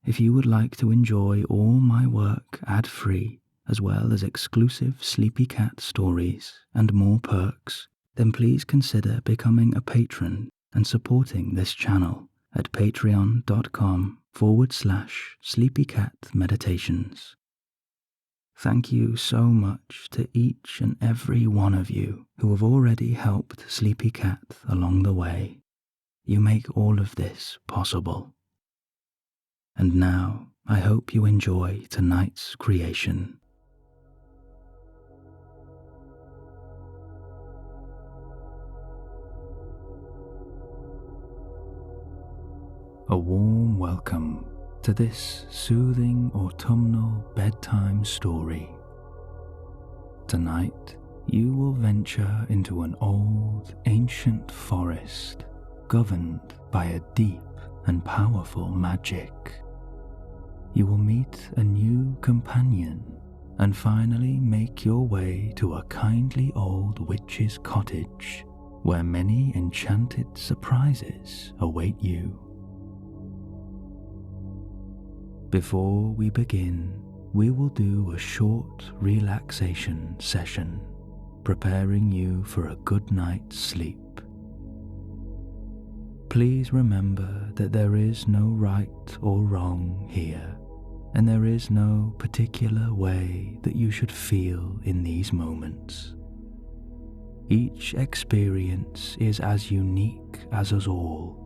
if you would like to enjoy all my work ad-free, as well as exclusive Sleepy Cat stories and more perks, then please consider becoming a patron and supporting this channel at patreon.com/sleepycatmeditations. Thank you so much to each and every one of you who have already helped Sleepy Cat along the way. You make all of this possible. And now, I hope you enjoy tonight's creation. A warm welcome to this soothing autumnal bedtime story. Tonight, you will venture into an old, ancient forest governed by a deep and powerful magic. You will meet a new companion and finally make your way to a kindly old witch's cottage where many enchanted surprises await you. Before we begin, we will do a short relaxation session, preparing you for a good night's sleep. Please remember that there is no right or wrong here, and there is no particular way that you should feel in these moments. Each experience is as unique as us all,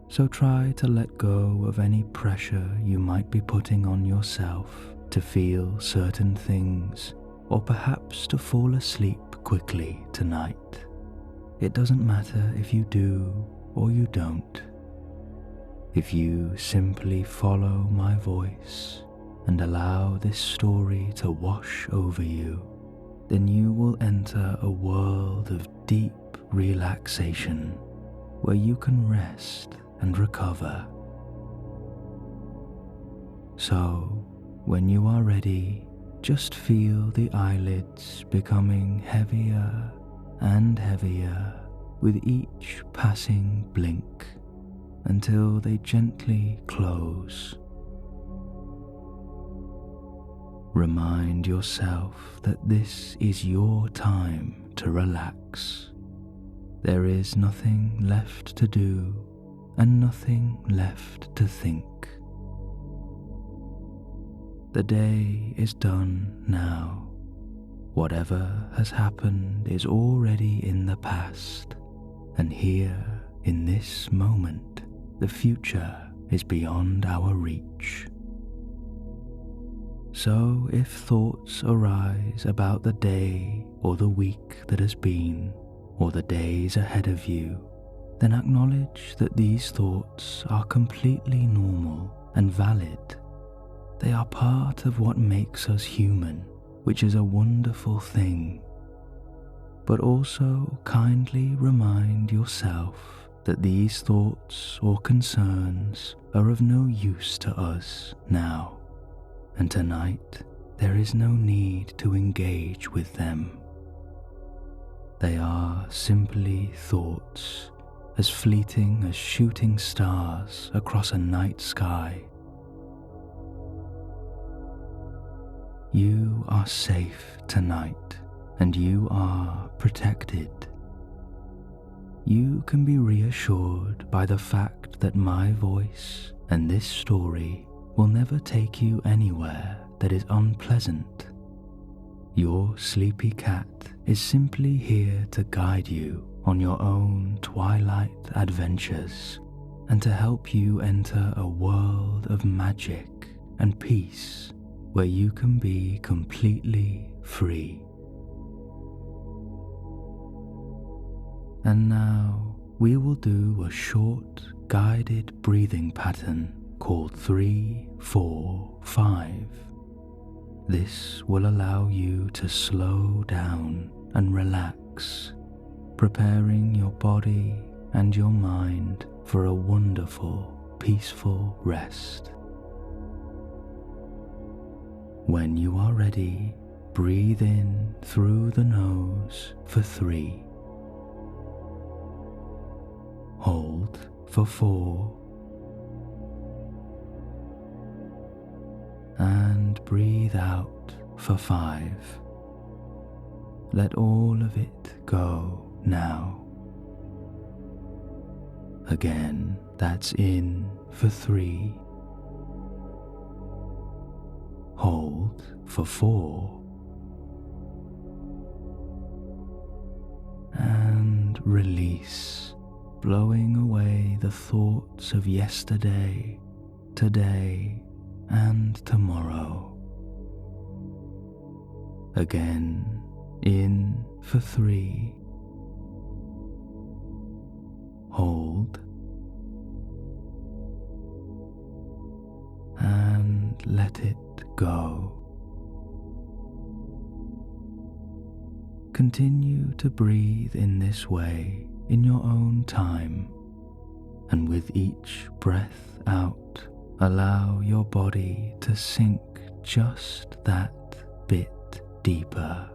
so try to let go of any pressure you might be putting on yourself to feel certain things, or perhaps to fall asleep quickly tonight. It doesn't matter if you do or you don't. If you simply follow my voice and allow this story to wash over you, then you will enter a world of deep relaxation where you can rest and recover. So, when you are ready, just feel the eyelids becoming heavier and heavier with each passing blink until they gently close. Remind yourself that this is your time to relax. There is nothing left to do and nothing left to think. The day is done now. Whatever has happened is already in the past, and here, in this moment, the future is beyond our reach. So if thoughts arise about the day or the week that has been, or the days ahead of you, then acknowledge that these thoughts are completely normal and valid. They are part of what makes us human, which is a wonderful thing. But also kindly remind yourself that these thoughts or concerns are of no use to us now, and tonight there is no need to engage with them. They are simply thoughts, as fleeting as shooting stars across a night sky. You are safe tonight, and you are protected. You can be reassured by the fact that my voice and this story will never take you anywhere that is unpleasant. Your sleepy cat is simply here to guide you on your own twilight adventures and to help you enter a world of magic and peace where you can be completely free. And now we will do a short guided breathing pattern called 3-4-5. This will allow you to slow down and relax, preparing your body and your mind for a wonderful, peaceful rest. When you are ready, breathe in through the nose for 3. Hold for 4. breathe out for 5. Let all of it go now. Again, that's in for 3. Hold for 4. And release, blowing away the thoughts of yesterday, today, and tomorrow. Again, in for 3. Hold. And let it go. Continue to breathe in this way in your own time, and with each breath out, allow your body to sink just that bit deeper.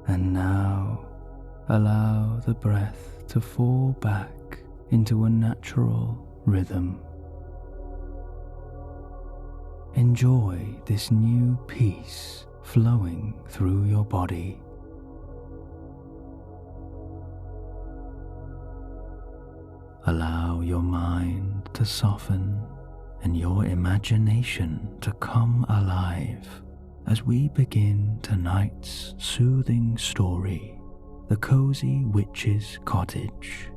And now allow the breath to fall back into a natural rhythm. Enjoy this new peace flowing through your body. Allow your mind to soften and your imagination to come alive as we begin tonight's soothing story, The Cosy Witch's Cottage.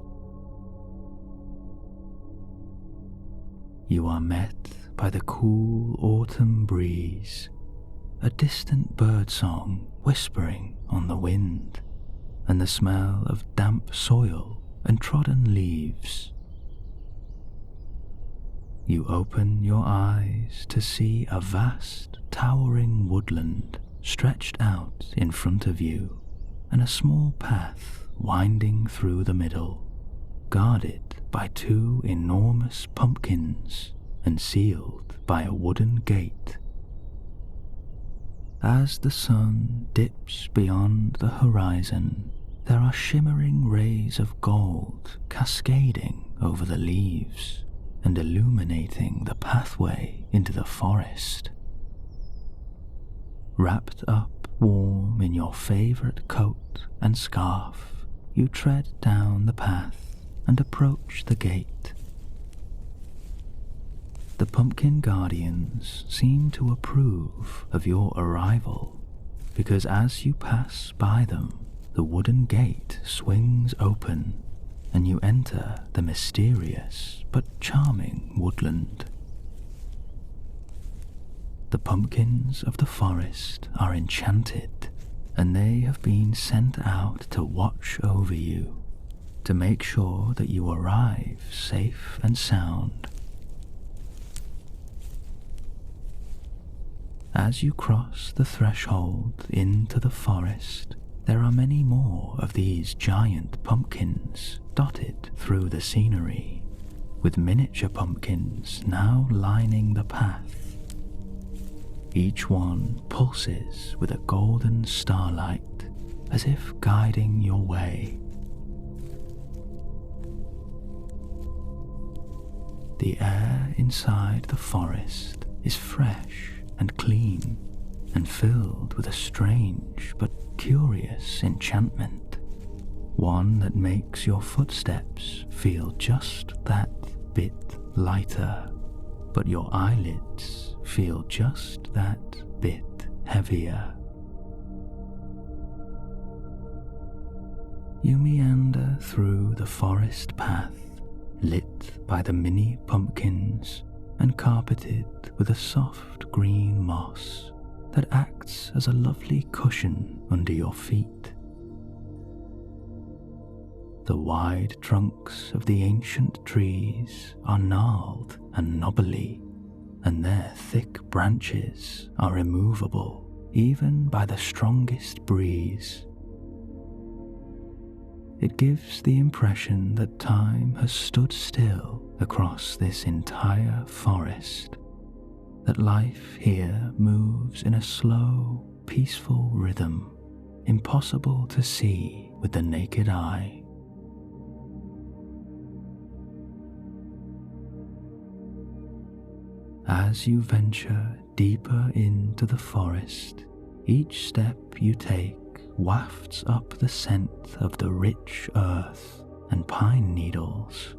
You are met by the cool autumn breeze, a distant birdsong whispering on the wind, and the smell of damp soil and trodden leaves. You open your eyes to see a vast, towering woodland stretched out in front of you, and a small path winding through the middle, guarded by 2 enormous pumpkins and sealed by a wooden gate. As the sun dips beyond the horizon, there are shimmering rays of gold cascading over the leaves and illuminating the pathway into the forest. Wrapped up warm in your favorite coat and scarf, you tread down the path and approach the gate. The pumpkin guardians seem to approve of your arrival, because as you pass by them, the wooden gate swings open and you enter the mysterious but charming woodland. The pumpkins of the forest are enchanted, and they have been sent out to watch over you, to make sure that you arrive safe and sound. As you cross the threshold into the forest, there are many more of these giant pumpkins dotted through the scenery, with miniature pumpkins now lining the path. Each one pulses with a golden starlight, as if guiding your way. The air inside the forest is fresh and clean, and filled with a strange but curious enchantment, one that makes your footsteps feel just that bit lighter, but your eyelids feel just that bit heavier. You meander through the forest path, lit by the mini pumpkins and carpeted with a soft green moss that acts as a lovely cushion under your feet. The wide trunks of the ancient trees are gnarled and knobbly, and their thick branches are immovable even by the strongest breeze. It gives the impression that time has stood still across this entire forest, that life here moves in a slow, peaceful rhythm, impossible to see with the naked eye. As you venture deeper into the forest, each step you take wafts up the scent of the rich earth and pine needles,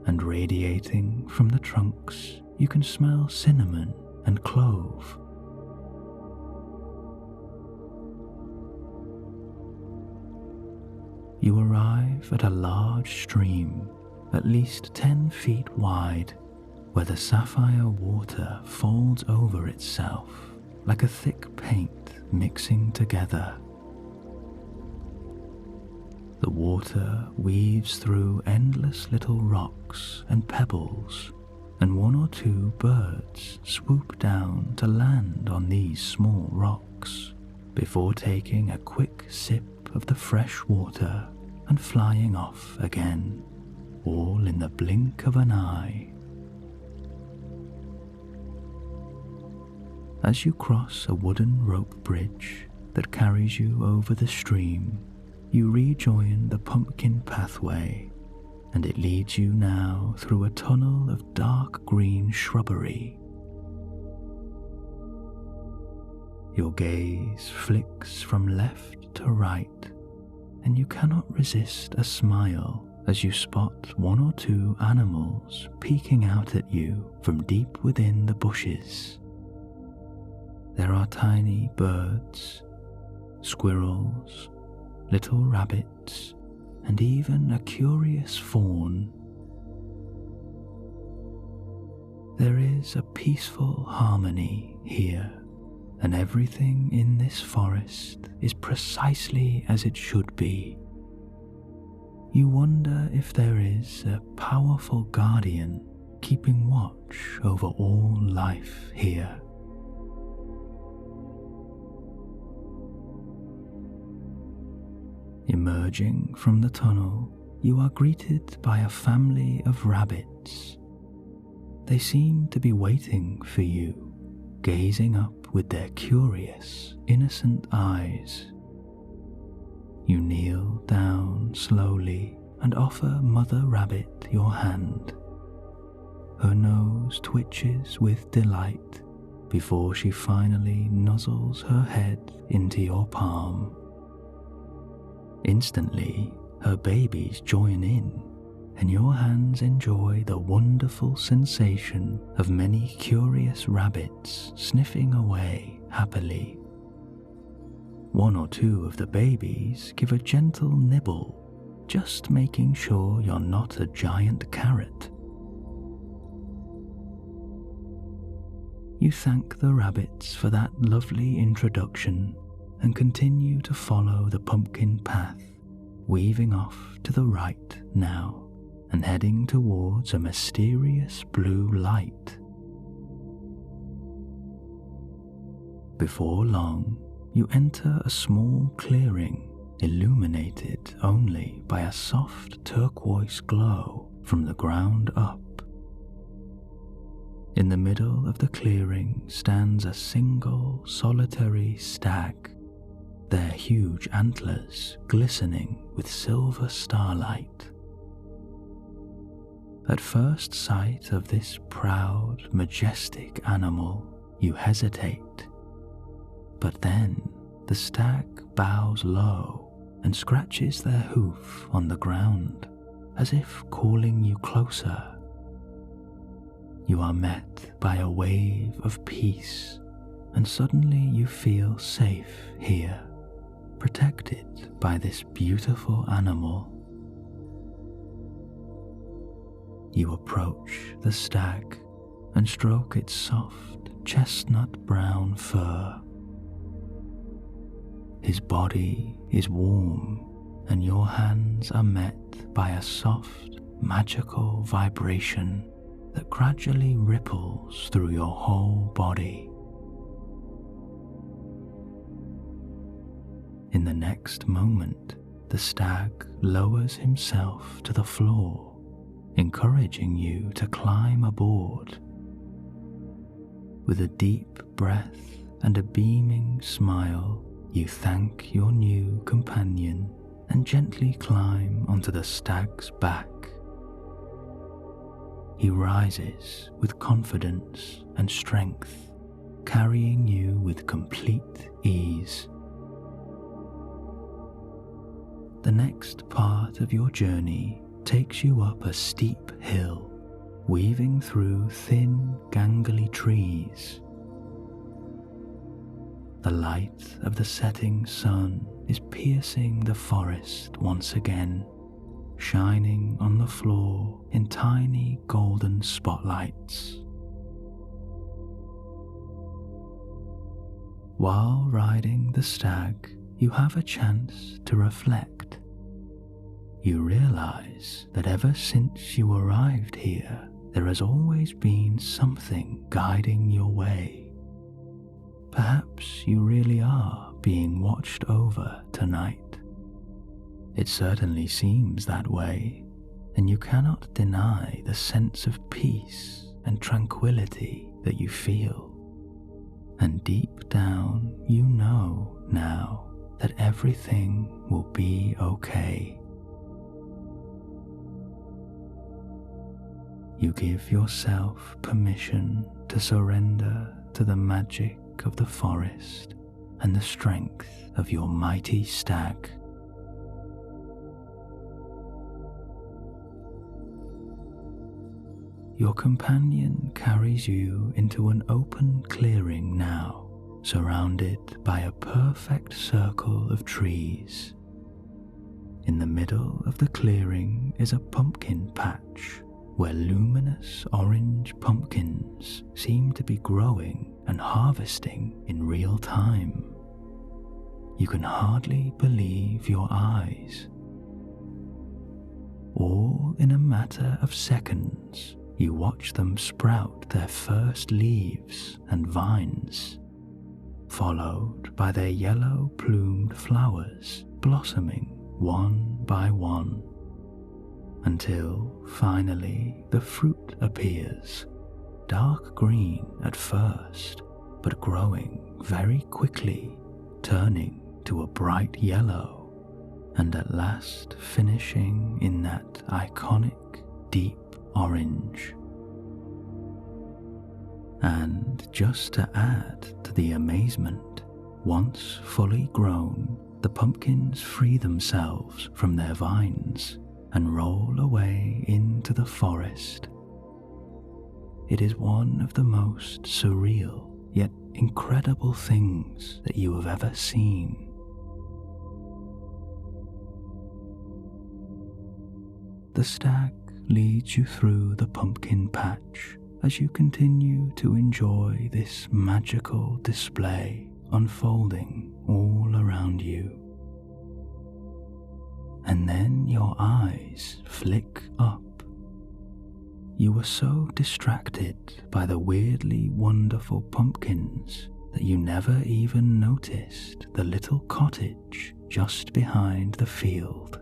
and radiating from the trunks you can smell cinnamon and clove. You arrive at a large stream, at least 10 feet wide, where the sapphire water folds over itself like a thick paint mixing together. The water weaves through endless little rocks and pebbles, and one or two birds swoop down to land on these small rocks before taking a quick sip of the fresh water and flying off again, all in the blink of an eye. As you cross a wooden rope bridge that carries you over the stream, you rejoin the pumpkin pathway, and it leads you now through a tunnel of dark green shrubbery. Your gaze flicks from left to right, and you cannot resist a smile as you spot one or two animals peeking out at you from deep within the bushes. There are tiny birds, squirrels, little rabbits, and even a curious fawn. There is a peaceful harmony here, and everything in this forest is precisely as it should be. You wonder if there is a powerful guardian keeping watch over all life here. Emerging from the tunnel, you are greeted by a family of rabbits. They seem to be waiting for you, gazing up with their curious, innocent eyes. You kneel down slowly and offer Mother Rabbit your hand. Her nose twitches with delight before she finally nuzzles her head into your palm. Instantly, her babies join in, and your hands enjoy the wonderful sensation of many curious rabbits sniffing away happily. One or two of the babies give a gentle nibble, just making sure you're not a giant carrot. You thank the rabbits for that lovely introduction and continue to follow the pumpkin path, weaving off to the right now and heading towards a mysterious blue light. Before long, you enter a small clearing illuminated only by a soft turquoise glow from the ground up. In the middle of the clearing stands a single solitary stag, their huge antlers glistening with silver starlight. At first sight of this proud, majestic animal, you hesitate, but then the stag bows low and scratches their hoof on the ground, as if calling you closer. You are met by a wave of peace, and suddenly you feel safe here, protected by this beautiful animal. You approach the stag and stroke its soft chestnut brown fur. His body is warm, and your hands are met by a soft, magical vibration that gradually ripples through your whole body. In the next moment, the stag lowers himself to the floor, encouraging you to climb aboard. With a deep breath and a beaming smile, you thank your new companion and gently climb onto the stag's back. He rises with confidence and strength, carrying you with complete ease. The next part of your journey takes you up a steep hill, weaving through thin, gangly trees. The light of the setting sun is piercing the forest once again, shining on the floor in tiny golden spotlights. While riding the stag, you have a chance to reflect. You realize that ever since you arrived here, there has always been something guiding your way. Perhaps you really are being watched over tonight. It certainly seems that way, and you cannot deny the sense of peace and tranquility that you feel. And deep down, you know now that everything will be okay. You give yourself permission to surrender to the magic of the forest and the strength of your mighty stag. Your companion carries you into an open clearing now, surrounded by a perfect circle of trees. In the middle of the clearing is a pumpkin patch where luminous orange pumpkins seem to be growing and harvesting in real time. You can hardly believe your eyes. All in a matter of seconds, you watch them sprout their first leaves and vines, followed by their yellow-plumed flowers blossoming one by one, until finally the fruit appears, dark green at first, but growing very quickly, turning to a bright yellow, and at last finishing in that iconic deep orange. And just to add to the amazement, once fully grown, the pumpkins free themselves from their vines and roll away into the forest. It is one of the most surreal yet incredible things that you have ever seen. The stag leads you through the pumpkin patch as you continue to enjoy this magical display unfolding all around you. And then your eyes flick up. You were so distracted by the weirdly wonderful pumpkins that you never even noticed the little cottage just behind the field.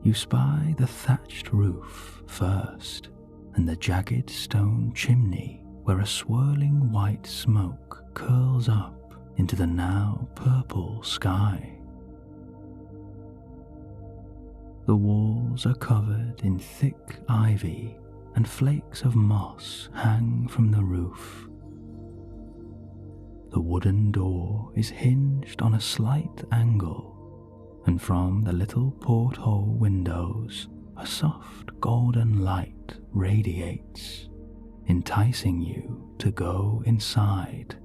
You spy the thatched roof first, and the jagged stone chimney where a swirling white smoke curls up into the now purple sky. The walls are covered in thick ivy, and flakes of moss hang from the roof. The wooden door is hinged on a slight angle, and from the little porthole windows a soft golden light radiates, enticing you to go inside.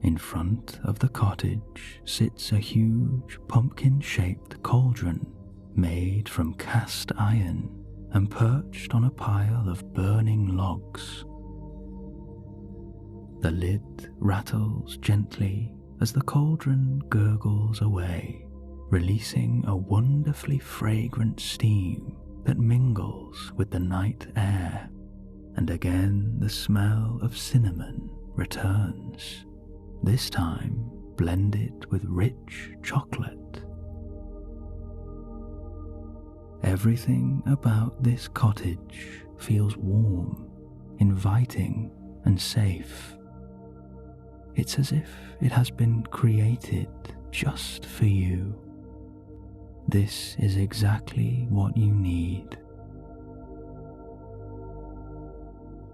In front of the cottage sits a huge pumpkin-shaped cauldron made from cast iron and perched on a pile of burning logs. The lid rattles gently as the cauldron gurgles away, releasing a wonderfully fragrant steam that mingles with the night air, and again the smell of cinnamon returns, this time blended with rich chocolate. Everything about this cottage feels warm, inviting, and safe. It's as if it has been created just for you. This is exactly what you need.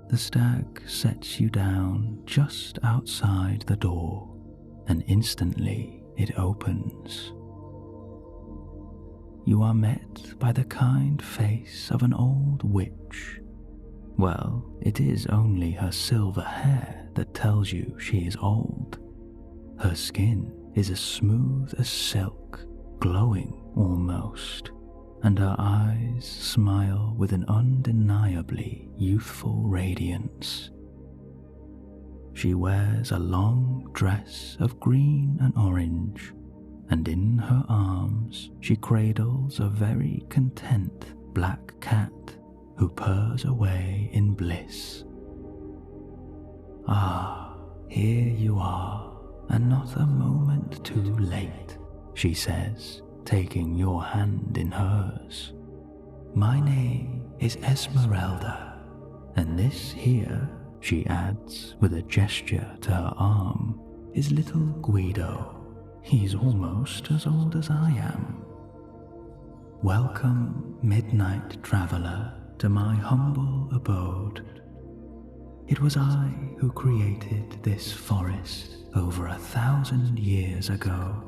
The stag sets you down just outside the door, and instantly it opens. You are met by the kind face of an old witch. Well, it is only her silver hair that tells you she is old. Her skin is as smooth as silk, glowing almost, and her eyes smile with an undeniably youthful radiance. She wears a long dress of green and orange, and in her arms she cradles a very content black cat who purrs away in bliss. "Ah, here you are, and not a moment too late," she says, taking your hand in hers. "My name is Esmeralda, and this here," she adds with a gesture to her arm, "is little Guido. He's almost as old as I am. Welcome, midnight traveler, to my humble abode. It was I who created this forest over 1,000 years ago,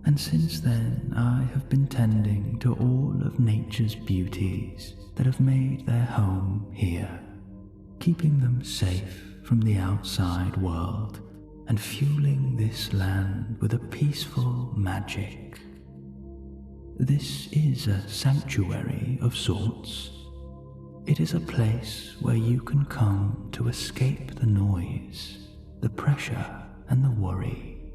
and since then I have been tending to all of nature's beauties that have made their home here, keeping them safe from the outside world and fueling this land with a peaceful magic. This is a sanctuary of sorts. It is a place where you can come to escape the noise, the pressure, and the worry.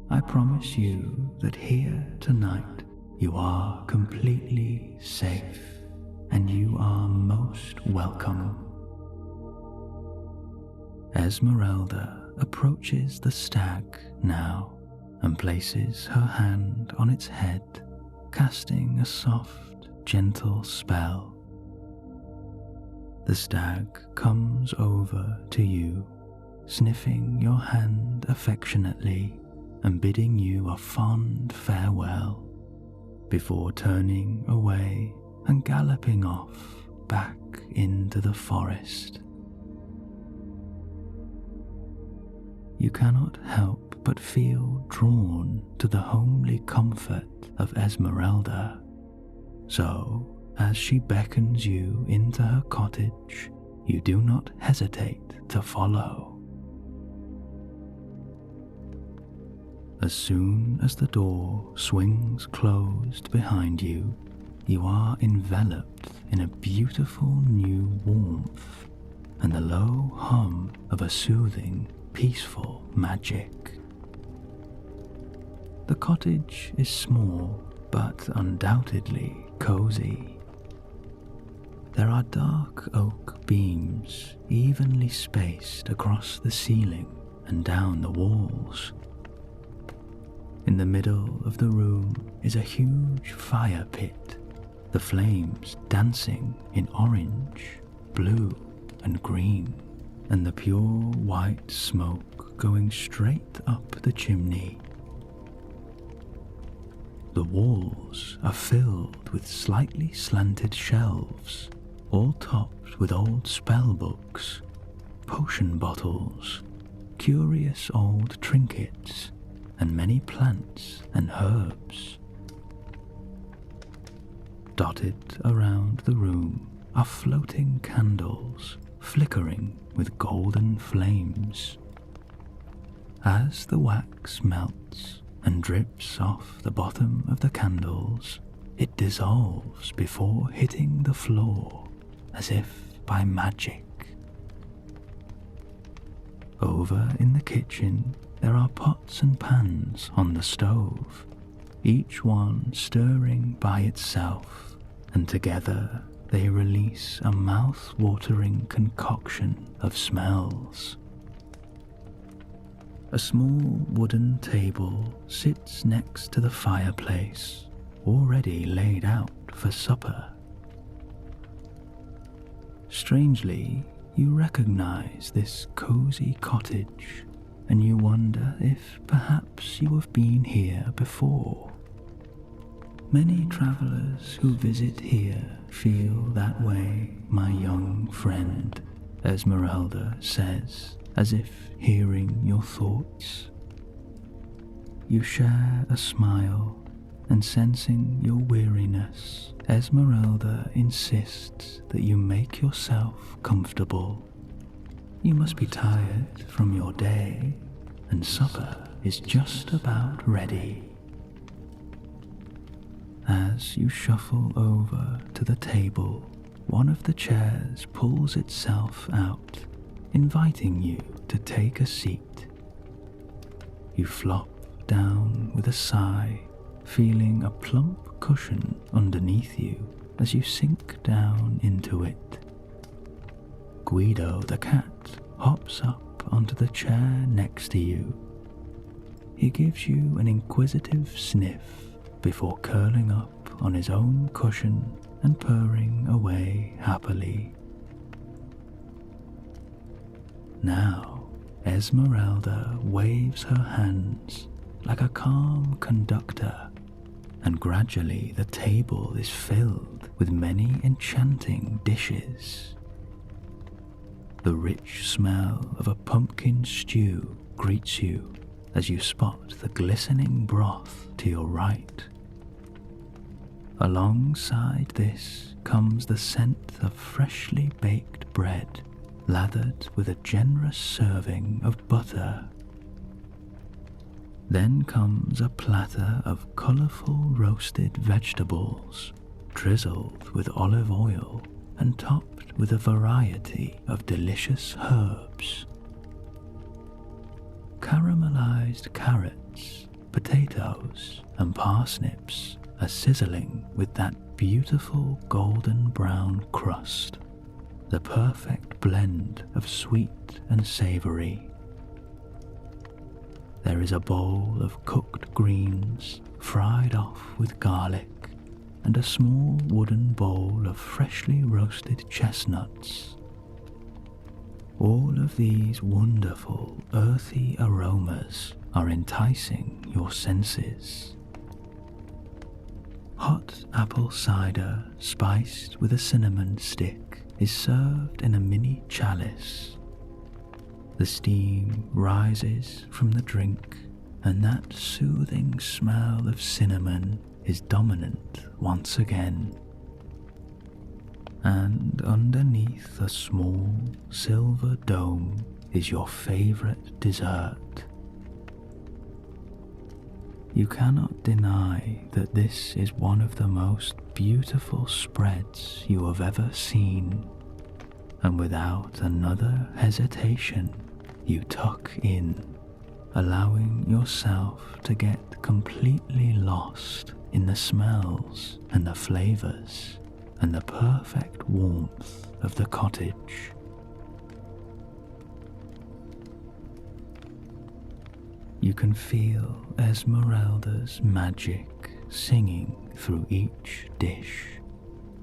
I promise you that here tonight you are completely safe, and you are most welcome." Esmeralda approaches the stag now and places her hand on its head, casting a soft, gentle spell. The stag comes over to you, sniffing your hand affectionately and bidding you a fond farewell, before turning away and galloping off back into the forest. You cannot help but feel drawn to the homely comfort of Esmeralda, so as she beckons you into her cottage, you do not hesitate to follow. As soon as the door swings closed behind you, you are enveloped in a beautiful new warmth and the low hum of a soothing, peaceful magic. The cottage is small, but undoubtedly cozy. There are dark oak beams evenly spaced across the ceiling and down the walls. In the middle of the room is a huge fire pit, the flames dancing in orange, blue, and green, and the pure white smoke going straight up the chimney. The walls are filled with slightly slanted shelves, all topped with old spell books, potion bottles, curious old trinkets, and many plants and herbs. Dotted around the room are floating candles, flickering with golden flames. As the wax melts and drips off the bottom of the candles, it dissolves before hitting the floor as if by magic. Over in the kitchen, there are pots and pans on the stove, each one stirring by itself, and together they release a mouth-watering concoction of smells. A small wooden table sits next to the fireplace, already laid out for supper. Strangely, you recognize this cozy cottage, and you wonder if perhaps you have been here before. Many travelers who visit here feel that way, my young friend, Esmeralda says, as if hearing your thoughts. You share a smile, and sensing your weariness, Esmeralda insists that you make yourself comfortable. You must be tired from your day, and supper is just about ready. As you shuffle over to the table, one of the chairs pulls itself out, inviting you to take a seat. You flop down with a sigh, feeling a plump cushion underneath you as you sink down into it. Guido the cat hops up onto the chair next to you. He gives you an inquisitive sniff before curling up on his own cushion and purring away happily. Now, Esmeralda waves her hands like a calm conductor, and gradually the table is filled with many enchanting dishes. The rich smell of a pumpkin stew greets you as you spot the glistening broth to your right. Alongside this comes the scent of freshly baked bread, lathered with a generous serving of butter. Then comes a platter of colourful roasted vegetables, drizzled with olive oil and topped with a variety of delicious herbs. Caramelized carrots, potatoes, and parsnips are sizzling with that beautiful golden brown crust, the perfect blend of sweet and savoury. There is a bowl of cooked greens, fried off with garlic, and a small wooden bowl of freshly roasted chestnuts. All of these wonderful earthy aromas are enticing your senses. Hot apple cider spiced with a cinnamon stick is served in a mini chalice. The steam rises from the drink, and that soothing smell of cinnamon is dominant once again. And underneath a small silver dome is your favorite dessert. You cannot deny that this is one of the most beautiful spreads you have ever seen, and without another hesitation, you tuck in, allowing yourself to get completely lost in the smells and the flavors and the perfect warmth of the cottage. You can feel Esmeralda's magic singing through each dish,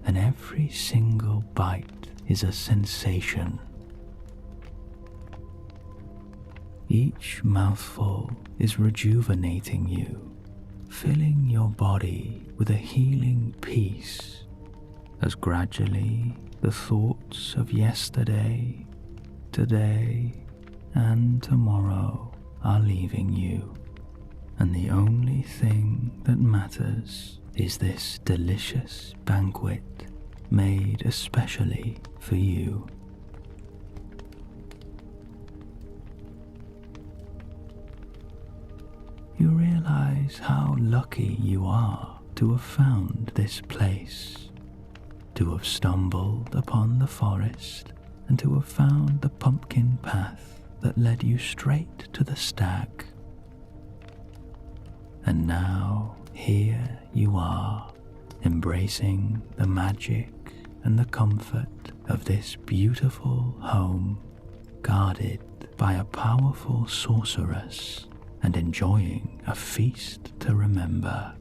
and every single bite is a sensation. Each mouthful is rejuvenating you, filling your body with a healing peace, as gradually the thoughts of yesterday, today, and tomorrow are leaving you, and the only thing that matters is this delicious banquet made especially for you. you realize how lucky you are to have found this place, to have stumbled upon the forest, and to have found the pumpkin path that led you straight to the stag. And now here you are, embracing the magic and the comfort of this beautiful home, guarded by a powerful sorceress and enjoying a feast to remember.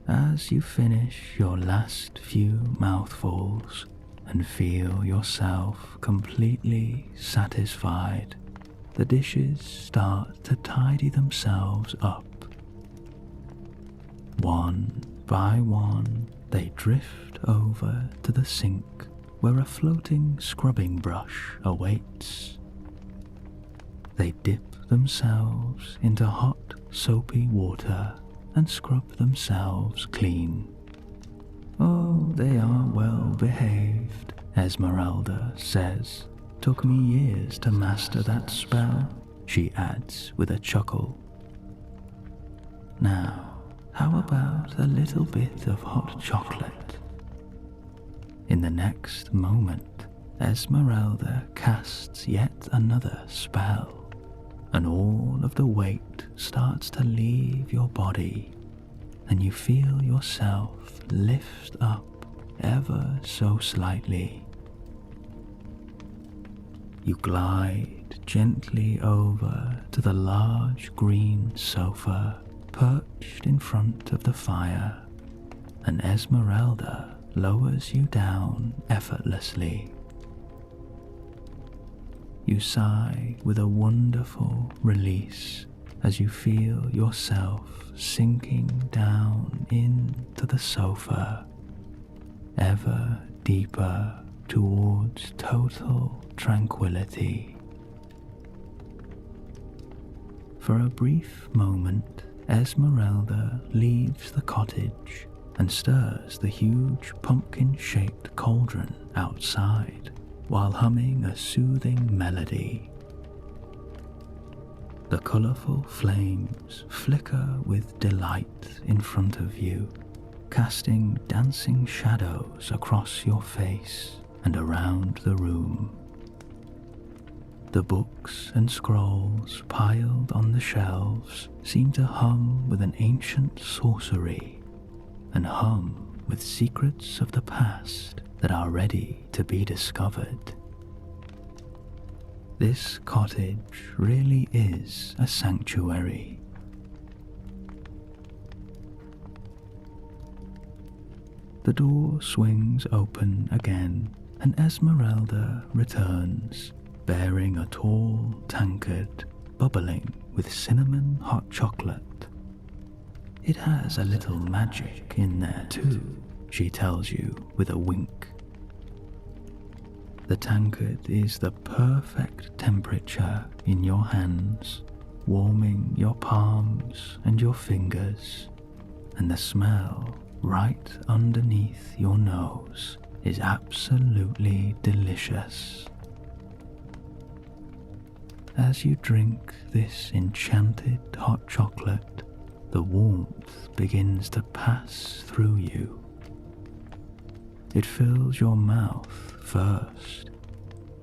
As you finish your last few mouthfuls and feel yourself completely satisfied, the dishes start to tidy themselves up. One by one, they drift over to the sink where a floating scrubbing brush awaits. They dip themselves into hot, soapy water and scrub themselves clean. Oh, they are well behaved, Esmeralda says. Took me years to master that spell, she adds with a chuckle. Now, how about a little bit of hot chocolate? In the next moment, Esmeralda casts yet another spell, and all of the weight starts to leave your body, and you feel yourself lift up ever so slightly. You glide gently over to the large green sofa perched in front of the fire, and Esmeralda lowers you down effortlessly. You sigh with a wonderful release as you feel yourself sinking down into the sofa, ever deeper towards total tranquility. For a brief moment, Esmeralda leaves the cottage and stirs the huge pumpkin-shaped cauldron outside while humming a soothing melody. The colourful flames flicker with delight in front of you, casting dancing shadows across your face and around the room. The books and scrolls piled on the shelves seem to hum with an ancient sorcery, and hum with secrets of the past that are ready to be discovered. This cottage really is a sanctuary. The door swings open again, and Esmeralda returns, bearing a tall tankard bubbling with cinnamon hot chocolate. It has a little magic in there too, she tells you with a wink. The tankard is the perfect temperature in your hands, warming your palms and your fingers, and the smell right underneath your nose is absolutely delicious. As you drink this enchanted hot chocolate, the warmth begins to pass through you. It fills your mouth first,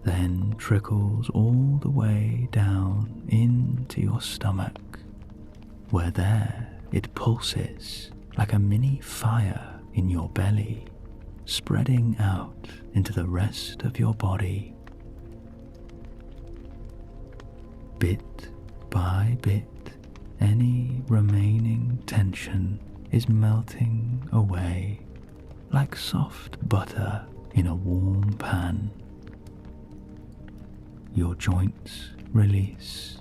then trickles all the way down into your stomach, where there it pulses like a mini fire in your belly, spreading out into the rest of your body. Bit by bit, any remaining tension is melting away like soft butter in a warm pan. Your joints release,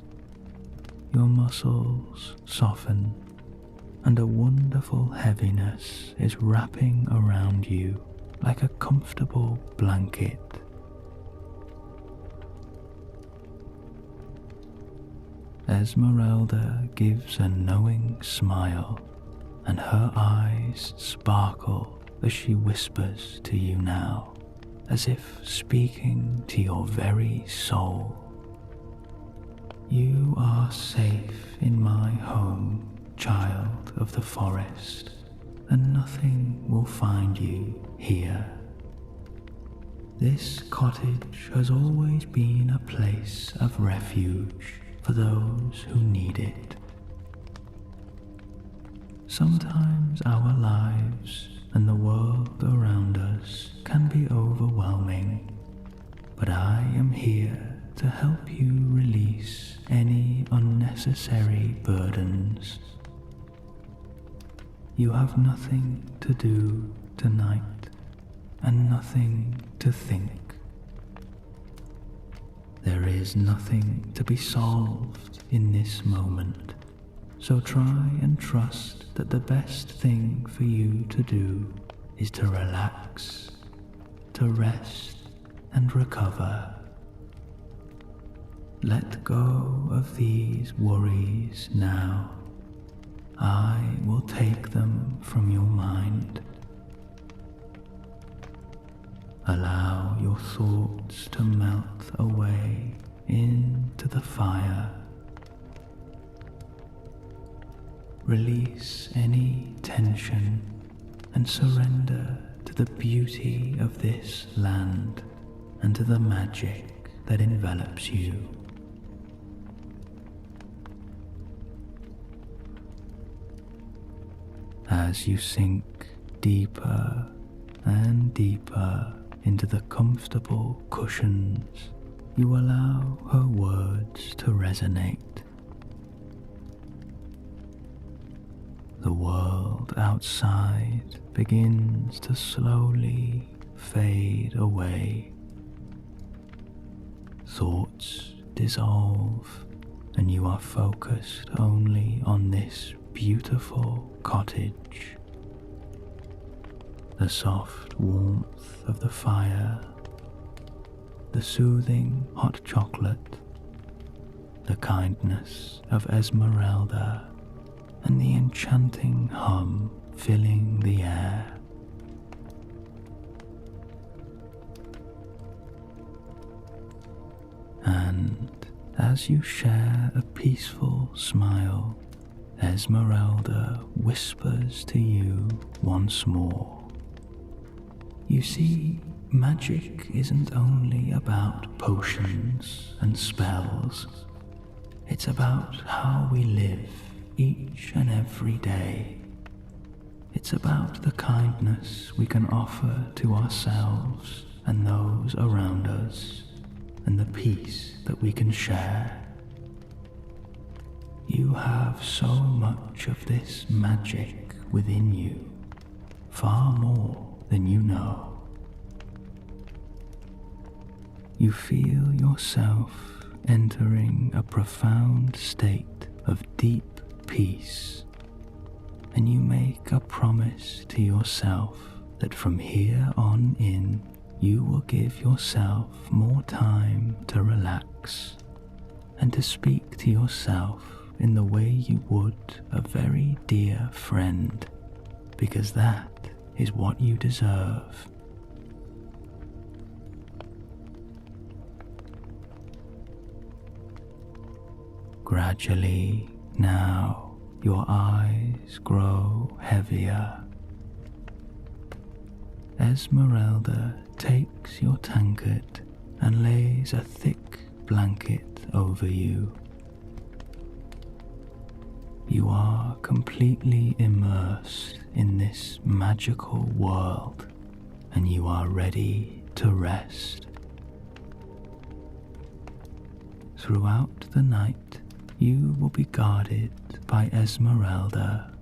your muscles soften, and a wonderful heaviness is wrapping around you like a comfortable blanket. Esmeralda gives a knowing smile, and her eyes sparkle as she whispers to you now, as if speaking to your very soul. You are safe in my home, child of the forest, and nothing will find you here. This cottage has always been a place of refuge for those who need it. Sometimes our lives and the world around us can be overwhelming, but I am here to help you release any unnecessary burdens. You have nothing to do tonight and nothing to think. There is nothing to be solved in this moment, so try and trust that the best thing for you to do is to relax, to rest and recover. Let go of these worries now. I will take them from your mind. Allow your thoughts to melt away into the fire. Release any tension and surrender to the beauty of this land and to the magic that envelops you. As you sink deeper and deeper into the comfortable cushions, you allow her words to resonate. The world outside begins to slowly fade away. Thoughts dissolve, and you are focused only on this beautiful cottage. The soft warmth of the fire, the soothing hot chocolate, the kindness of Esmeralda, and the enchanting hum filling the air. And as you share a peaceful smile, Esmeralda whispers to you once more. You see, magic isn't only about potions and spells. It's about how we live each and every day. It's about the kindness we can offer to ourselves and those around us, and the peace that we can share. You have so much of this magic within you, far more than you know. You feel yourself entering a profound state of deep peace, and you make a promise to yourself that from here on in, you will give yourself more time to relax and to speak to yourself in the way you would a very dear friend, because that is what you deserve. Gradually, now, your eyes grow heavier. Esmeralda takes your tankard and lays a thick blanket over you. You are completely immersed in this magical world, and you are ready to rest. Throughout the night, you will be guarded by Esmeralda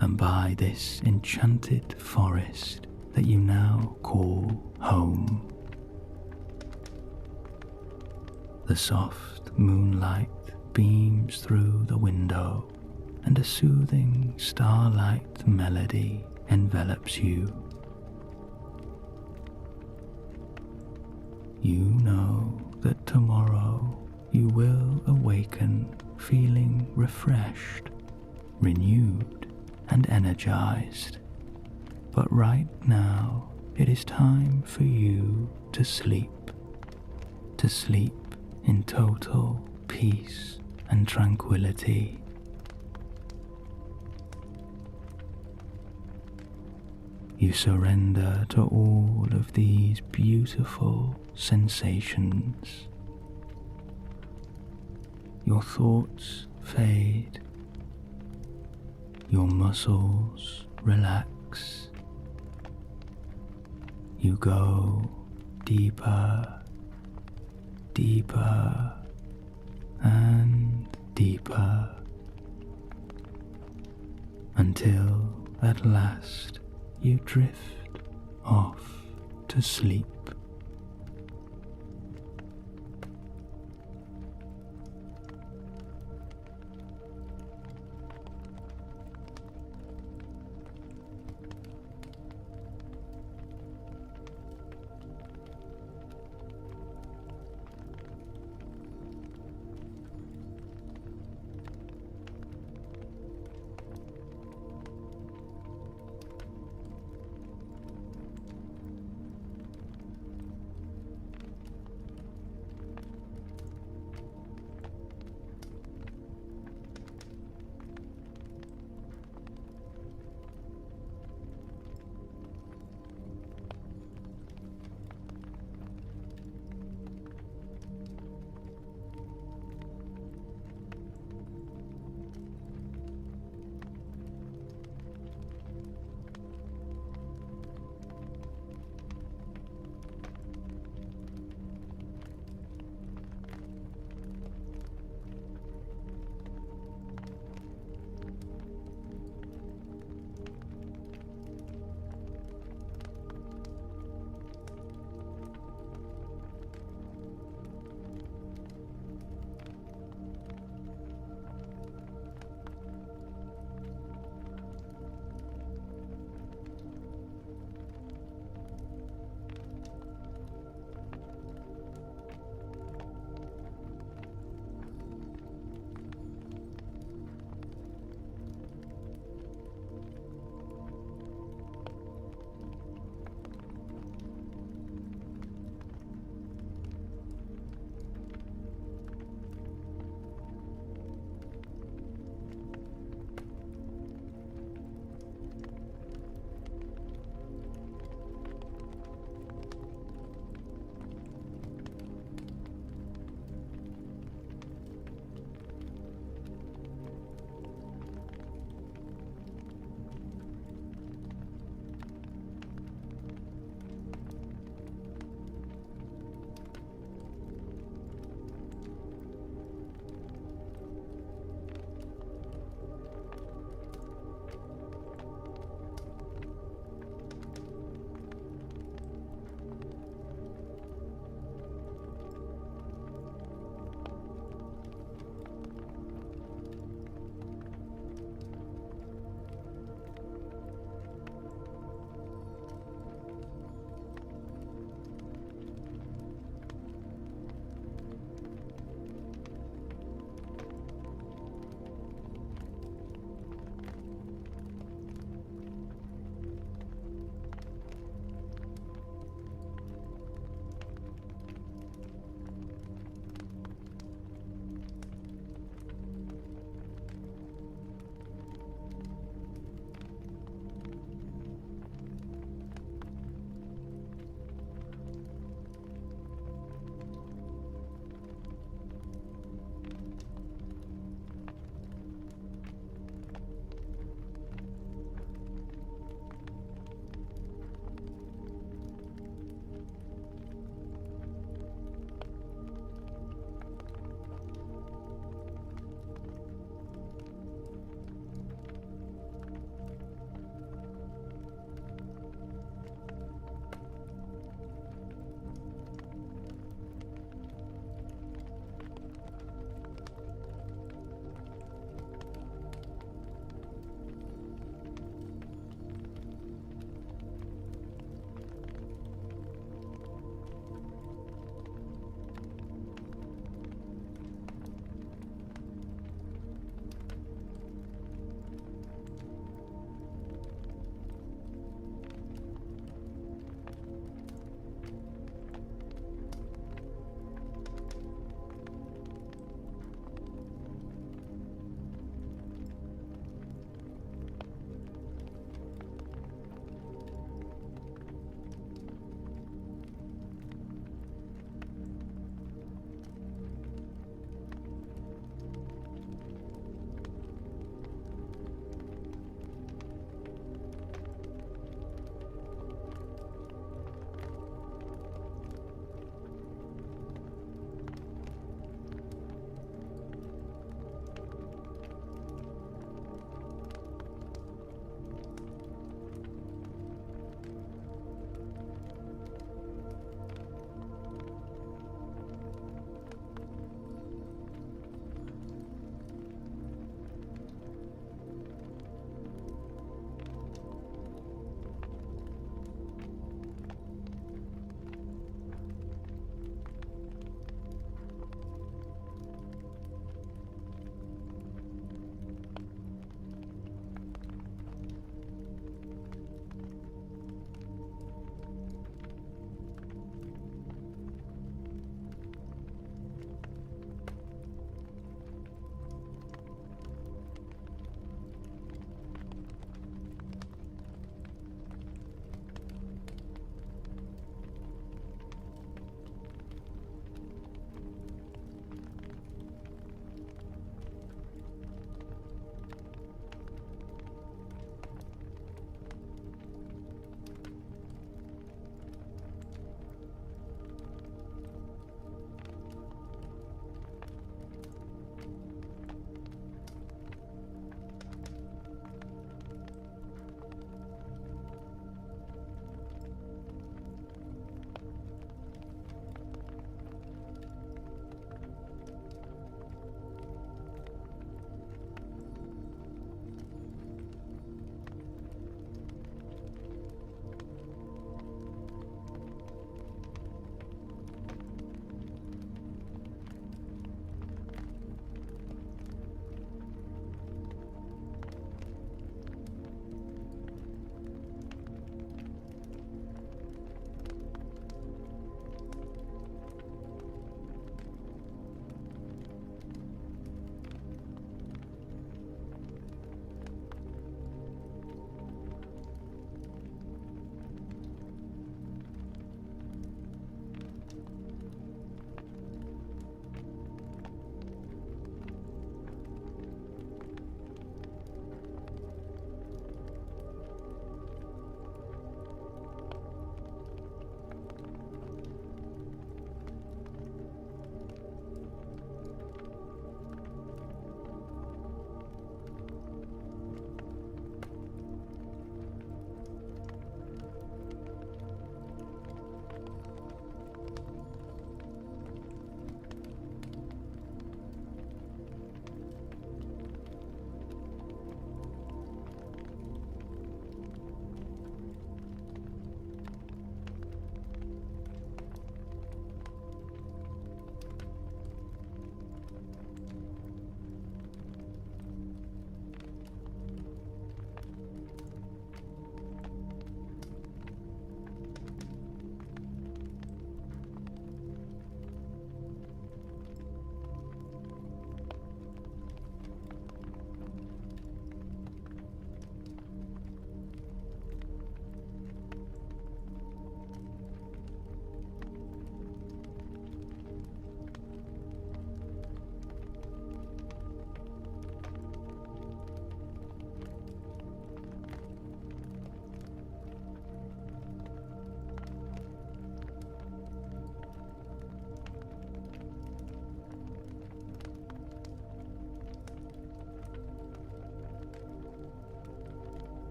and by this enchanted forest that you now call home. The soft moonlight beams through the window, and a soothing starlight melody envelops you. You know that tomorrow you will awaken feeling refreshed, renewed, and energized. But right now, it is time for you to sleep in total peace and tranquility. You surrender to all of these beautiful sensations. Your thoughts fade, your muscles relax. You go deeper, deeper, and deeper, until at last you drift off to sleep.